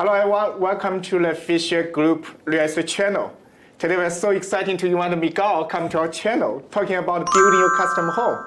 Hello everyone, welcome to the Fisher Group Real Estate channel. Today we're so excited to invite Miguel come to our channel talking about building your custom home.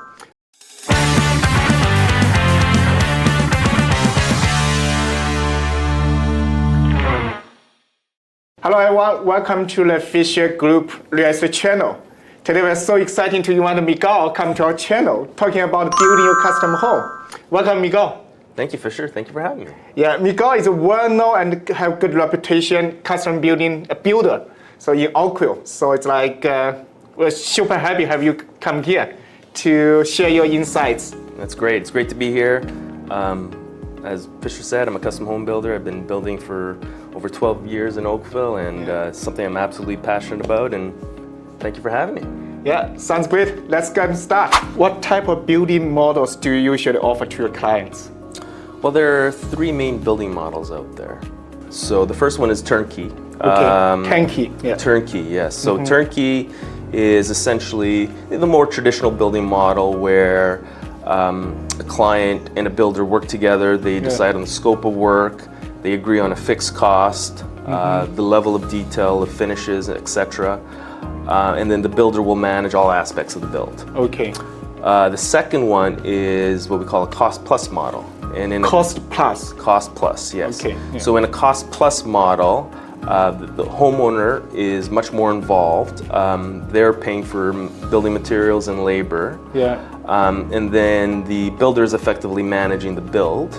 Hello everyone, welcome to the Fisher Group Real Estate channel. Today we're so excited to invite Miguel come to our channel talking about building your custom home. Welcome Miguel. Thank you, Fisher. Thank you for having me. Yeah, Miguel is a well-known and have good reputation custom building builder. So in Oakville, so it's like we're super happy to have you come here to share your insights. That's great. It's great to be here. As Fisher said, I'm a custom home builder. I've been building for over 12 years in Oakville, and it's something I'm absolutely passionate about. And thank you for having me. Yeah, sounds great. Let's get started. What type of building models do you usually offer to your clients? Well, there are three main building models out there. So the first one is turnkey. Okay, turnkey. Yeah. Turnkey, yes. So turnkey is essentially the more traditional building model where a client and a builder work together. They decide on the scope of work. They agree on a fixed cost, the level of detail, the finishes, etc. And then the builder will manage all aspects of the build. Okay. The second one is what we call a cost-plus model. And in Cost plus, yes. Okay, yeah. So in a cost-plus model, the homeowner is much more involved. They're paying for building materials and labor. Yeah. And then the builder is effectively managing the build,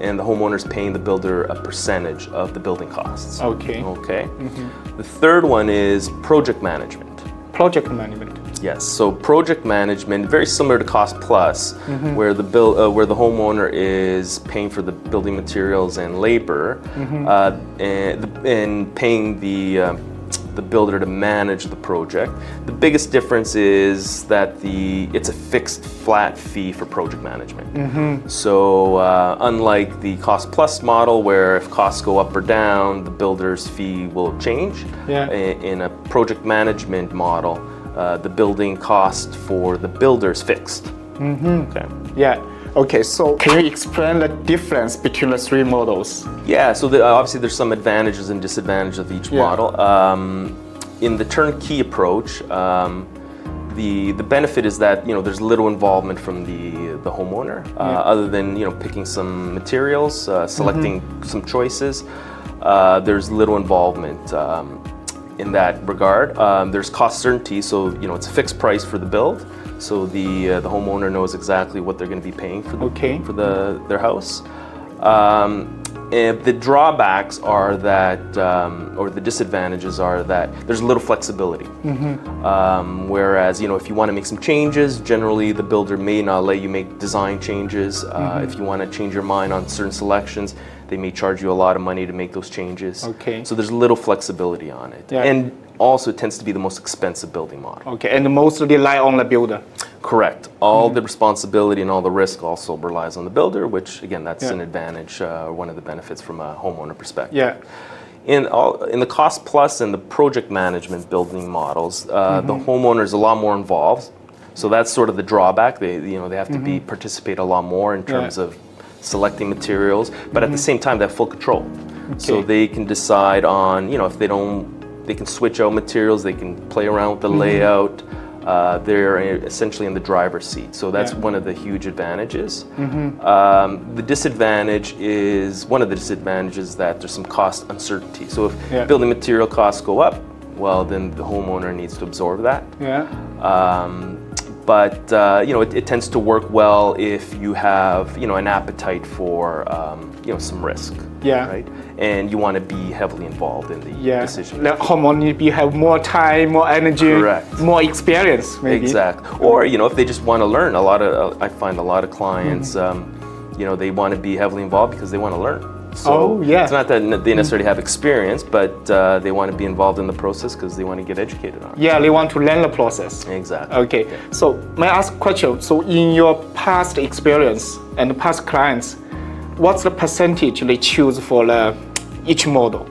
and the homeowner is paying the builder a percentage of the building costs. Okay. Okay. The third one is project management. Project management. Yes, so project management, very similar to cost plus, where the homeowner is paying for the building materials and labor, and paying the builder to manage the project. The biggest difference is that it's a fixed flat fee for project management. So unlike the cost plus model, where if costs go up or down, the builder's fee will change. Yeah. In a project management model, the building cost for the builder is fixed. Okay. Yeah. Okay, so can you explain the difference between the three models? Yeah, so obviously there's some advantages and disadvantages of each model. In the turnkey approach, the benefit is that there's little involvement from the homeowner, other than picking some materials, selecting some choices. There's little involvement in that regard. There's cost certainty, so it's a fixed price for the build. So the homeowner knows exactly what they're going to be paying for their house. And the drawbacks are that, or the disadvantages are that there's little flexibility. Whereas if you want to make some changes, generally the builder may not let you make design changes. If you want to change your mind on certain selections, they may charge you a lot of money to make those changes. Okay. So there's little flexibility on it. Yeah. And also it tends to be the most expensive building model. Okay, and mostly rely on the builder. Correct. All the responsibility and all the risk also relies on the builder, which again, that's an advantage, one of the benefits from a homeowner perspective. Yeah. In the cost plus and the project management building models, the homeowner is a lot more involved. So that's sort of the drawback. They have to participate a lot more in terms of selecting materials, but at the same time they have full control. Okay. So they can decide on, if they can switch out materials, they can play around with the layout. They're essentially in the driver's seat. So that's one of the huge advantages. The disadvantage is, one of the disadvantages that there's some cost uncertainty. So if building material costs go up, well, then the homeowner needs to absorb that. Yeah. But it tends to work well if you have an appetite for some risk. Yeah. Right. And you want to be heavily involved in the decision. The homeowner have more time, more energy, Correct. more experience, maybe. Exactly. Or if they just want to learn, I find a lot of clients, they want to be heavily involved because they want to learn. So it's not that they necessarily have experience, but they want to be involved in the process because they want to get educated on it. Yeah, they want to learn the process. Exactly. Okay, so may I ask a question? So in your past experience and past clients, what's the percentage they choose for each model?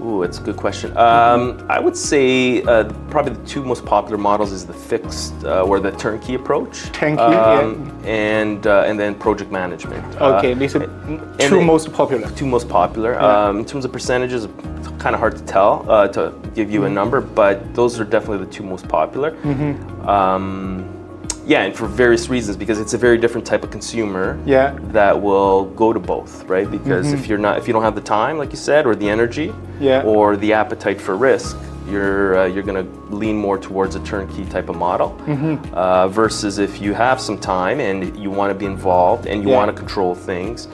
Ooh, that's a good question. I would say probably the two most popular models is the fixed or the turnkey approach. And then project management. Okay, these are two most popular. Two most popular. In terms of percentages, it's kind of hard to tell, to give you a number, but those are definitely the two most popular. Yeah, and for various reasons, because it's a very different type of consumer that will go to both, right? Because if you don't have the time, like you said, or the energy, or the appetite for risk, you're going to lean more towards a turnkey type of model. Versus if you have some time and you want to be involved and you want to control things,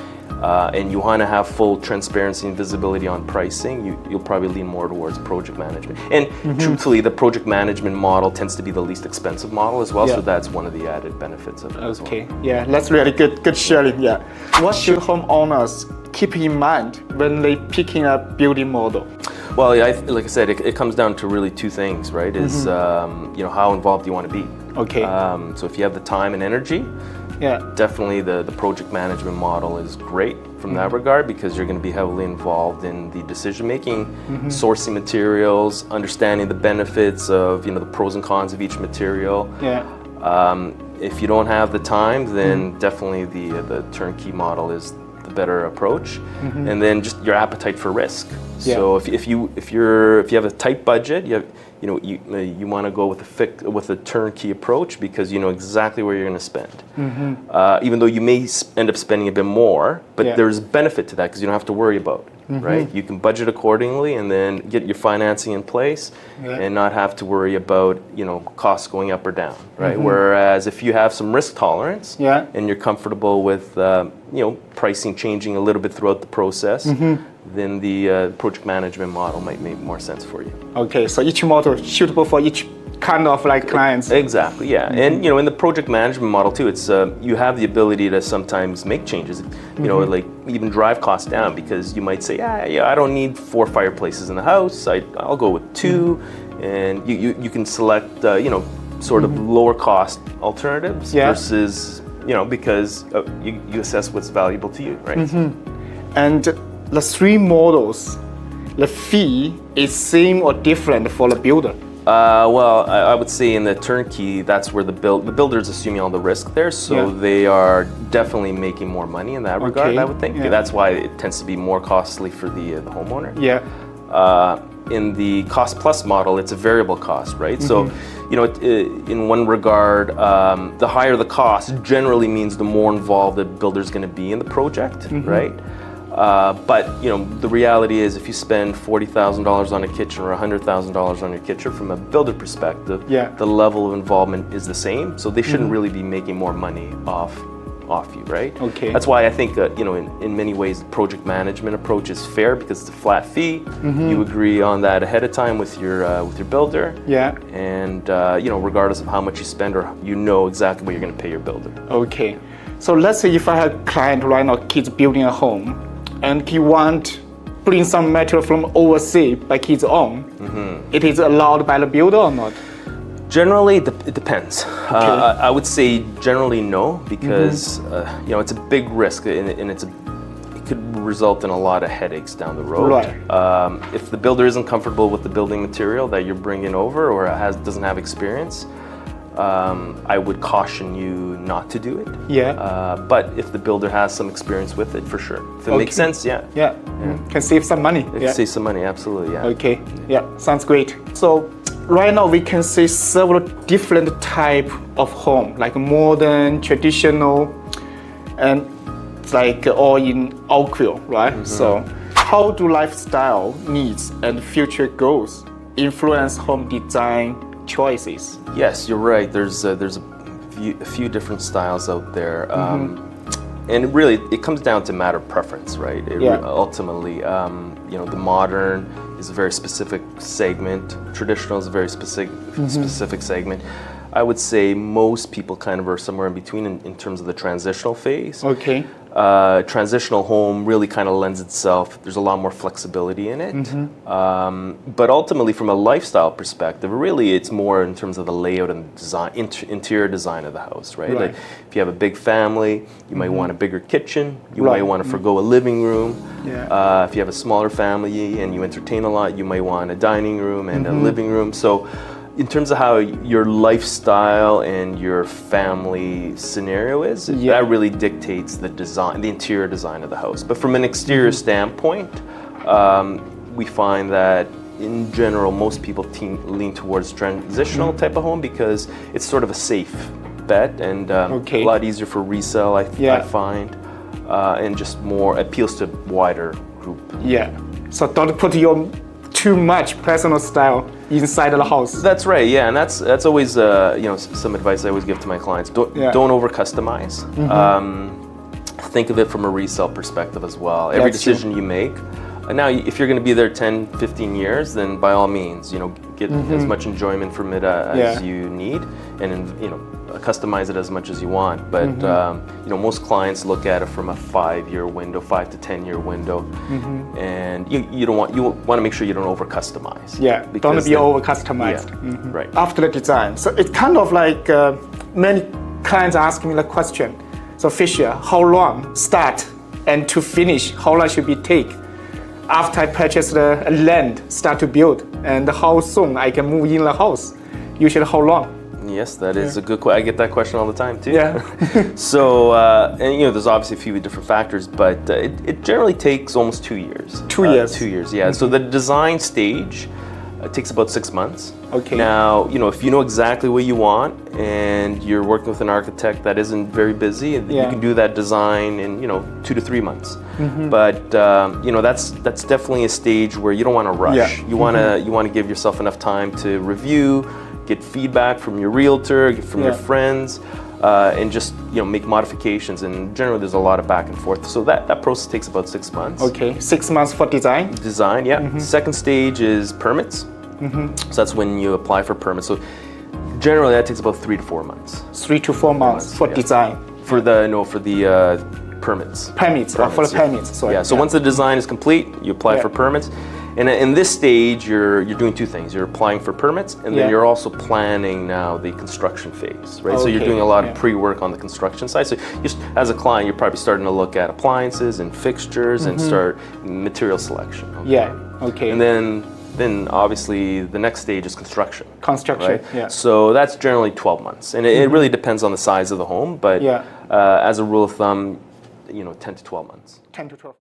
and you want to have full transparency and visibility on pricing, you'll probably lean more towards project management. And truthfully, the project management model tends to be the least expensive model as well, so that's one of the added benefits of it as well. Yeah, that's really good sharing. Yeah. What should homeowners keep in mind when they picking a building model? Well, like I said, it comes down to really two things, right? Is how involved you want to be. So if you have the time and energy, definitely the project management model is great from that regard, because you're going to be heavily involved in the decision making, sourcing materials, understanding the benefits of the pros and cons of each material. If you don't have the time, then definitely the turnkey model is the better approach. And then just your appetite for risk. So if you have a tight budget, you want to go with a turnkey approach, because you know exactly where you're going to spend. Even though you may end up spending a bit more, but there's benefit to that because you don't have to worry about it, right? You can budget accordingly and then get your financing in place and not have to worry about costs going up or down, right? Whereas if you have some risk tolerance and you're comfortable with pricing changing a little bit throughout the process, then the project management model might make more sense for you. Okay, so each model suitable for each kind of clients. Exactly, yeah. And in the project management model too, it's you have the ability to sometimes make changes, like even drive costs down, because you might say, I don't need 4 fireplaces in the house. I'll go with 2, and you can select sort of lower cost alternatives versus because you assess what's valuable to you, right? And the 3 models, the fee is same or different for the builder? Well, I would say in the turnkey, that's where the builder is assuming all the risk there, so they are definitely making more money in that regard, I would think. That's why it tends to be more costly for the homeowner. In the cost plus model, it's a variable cost, right? So, in one regard, the higher the cost generally means the more involved the builder is going to be in the project, right? But the reality is, if you spend $40,000 on a kitchen or $100,000 on your kitchen, from a builder perspective, the level of involvement is the same. So they shouldn't really be making more money off you, right? That's why I think in many ways the project management approach is fair, because it's a flat fee. You agree on that ahead of time with your builder. And regardless of how much you spend, or exactly what you're going to pay your builder. So let's say if I have a client right now, he's building a home, and he want bring some material from overseas by his own. It is allowed by the builder or not? Generally, it depends. I would say generally no, because it's a big risk, and it could result in a lot of headaches down the road. If the builder isn't comfortable with the building material that you're bringing over, or doesn't have experience, I would caution you not to do it. But if the builder has some experience with it, for sure. If it makes sense, can save some money. It can save some money, absolutely. Sounds great. So right now we can see several different type of home, like modern, traditional, and it's like all in Oakville, right? So how do lifestyle needs and future goals influence home design choices? Yes, you're right. There's a few different styles out there, and really it comes down to matter of preference, right? Ultimately, the modern is a very specific segment. Traditional is a very specific segment. I would say most people kind of are somewhere in between in terms of the transitional phase. Transitional home really kind of lends itself. There's a lot more flexibility in it. But ultimately, from a lifestyle perspective, really it's more in terms of the layout and design, interior design of the house, right? Like if you have a big family, you might want a bigger kitchen. You might want to forgo a living room. If you have a smaller family and you entertain a lot, you might want a dining room and a living room. So in terms of how your lifestyle and your family scenario is, that really dictates the design, the interior design of the house. But from an exterior standpoint, we find that in general, most people lean towards transitional type of home because it's sort of a safe bet and a lot easier for resale, I find, and just more appeals to wider group. So don't put your too much personal style inside the house. That's right, and that's always some advice I always give to my clients. Don't over customize. Think of it from a resale perspective as well. Every decision you make. Now, if you're going to be there 10, 15 years, then by all means, get as much enjoyment from it as you need, and customize it as much as you want. But most clients look at it from a 5-year window, 5 to 10-year window, and you want to make sure you don't over customize. Don't be over customized. Right. After the design, so it's kind of like many clients ask me the question. So Fisher, how long start and to finish? How long should it take? After I purchase the land, start to build, and how soon I can move in the house? Usually, how long? Yes, that is a good question. I get that question all the time too. So, and there's obviously a few different factors, but it generally takes almost 2 years. 2 years. 2 years, yeah. So the design stage takes about 6 months. Now, if you know exactly what you want and you're working with an architect that isn't very busy, you can do that design in 2 to 3 months. But that's definitely a stage where you don't want to rush. You want to give yourself enough time to review, get feedback from your realtor, from your friends, and just make modifications. And generally, there's a lot of back and forth. So that process takes about 6 months. 6 months for design. Design, Second stage is permits. So that's when you apply for permits. So generally, that takes about 3 to 4 months. 3 to 4 months for design. For the permits. Permits. For the permits. Sorry. So once the design is complete, you apply for permits. And in this stage, you're doing two things. You're applying for permits, and then you're also planning now the construction phase, right? So you're doing a lot of pre-work on the construction side. So just as a client, you're probably starting to look at appliances and fixtures and start material selection. And then obviously the next stage is construction. Right? So that's generally 12 months, and it really depends on the size of the home. But as a rule of thumb, 10 to 12 months. 10 to 12.